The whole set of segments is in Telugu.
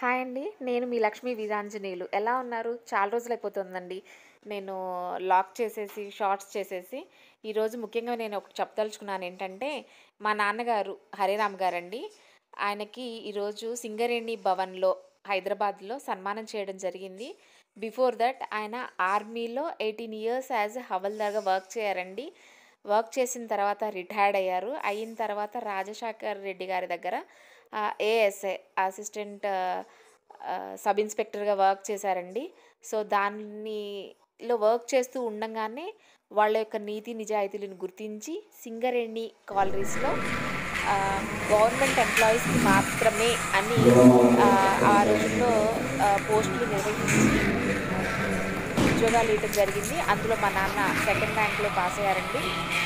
హాయ్ అండి. నేను మీ లక్ష్మీ వీరాంజనేయులు. ఎలా ఉన్నారు? చాలా రోజులైపోతుందండి. నేను లాక్ చేసేసి, షార్ట్స్ చేసేసి. ఈరోజు ముఖ్యంగా నేను ఒకటి చెప్పదలుచుకున్నాను ఏంటంటే, మా నాన్నగారు హరిరామ్ గారండి. ఆయనకి ఈరోజు సింగరేణి భవన్‌లో హైదరాబాద్‌లో సన్మానం చేయడం జరిగింది. బిఫోర్ దట్ ఆయన ఆర్మీలో 18 ఇయర్స్ యాస్ ఎ హవల్దార్‌గా వర్క్ చేశారండి. వర్క్ చేసిన తర్వాత రిటైర్డ్ అయ్యారు. అయిన తర్వాత రాజశేఖర్ రెడ్డి గారి దగ్గర ఏఎస్ఐ అసిస్టెంట్ సబ్ ఇన్స్‌పెక్టర్‌గా వర్క్ చేశారండి. సో, దానిలో వర్క్ చేస్తూ ఉండంగానే వాళ్ళ యొక్క నీతి నిజాయితీలను గుర్తించి సింగరేణి కాలరీస్‌లో గవర్నమెంట్ ఎంప్లాయీస్‌కి మాత్రమే అని ఆ రోజుల్లో పోస్టులు నిర్వహించి ఉద్యోగాలు ఇవ్వడం జరిగింది. అందులో మా నాన్న సెకండ్ ర్యాంక్‌లో పాస్ అయ్యారండి.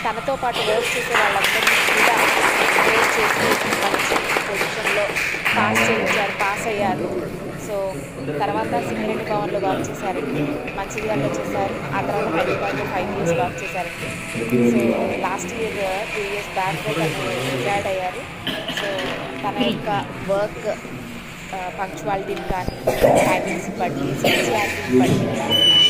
తనతో పాటు వర్క్ చేసే వాళ్ళందరినీ కూడా ఎంకరేజ్ చేసి మంచి పొజిషన్‌లో పాస్ అయ్యారు. సో, తర్వాత సింగరేణి భవన్‌లో వర్క్ చేశారండి. మంచిర్యాలలో చేశారు. ఆ తర్వాత హైదరాబాద్‌లో 5 ఇయర్స్ వర్క్ చేశారండి. So, last year 2 years back తను రిటైర్డ్ అయ్యారు. సో, తన యొక్క వర్క్ పంక్చువాలిటీని కానీ, టైమింగ్స్‌ని బట్టి, సిన్సియారిటీని బట్టి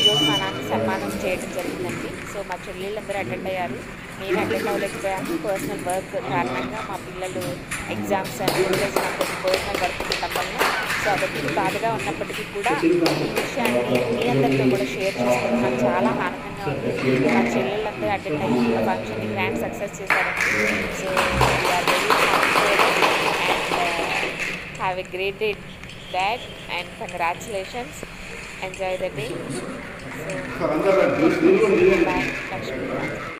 ఈరోజు మా నాన్నకి సన్మానం చేయడం జరిగిందండి. సో, మా చెల్లెళ్ళందరూ అటెండ్ అయ్యారు. నేను అటెండ్ అవ్వలేకపోయాను. పర్సనల్ వర్క్ కారణంగా మా పిల్లలు ఎగ్జామ్స్ అని ఈరోజు నాకు కొంచెం పర్సనల్ వర్క్ ఉండటం వల్ల సో, అదొక బాధగా ఉన్నప్పటికీ కూడా ఈ విషయాన్ని మీ అందరితో కూడా షేర్ చేసుకోవడం నాకు చాలా ఆనందంగా ఉంది. మా చెల్లెళ్ళందరూ అటెండ్ అయ్యి ఆ ఫంక్షన్ని గ్రాండ్ సక్సెస్ చేశారండి. So, we are very happy and have a great day, Dad, and congratulations. Enjoy the day. So, bye.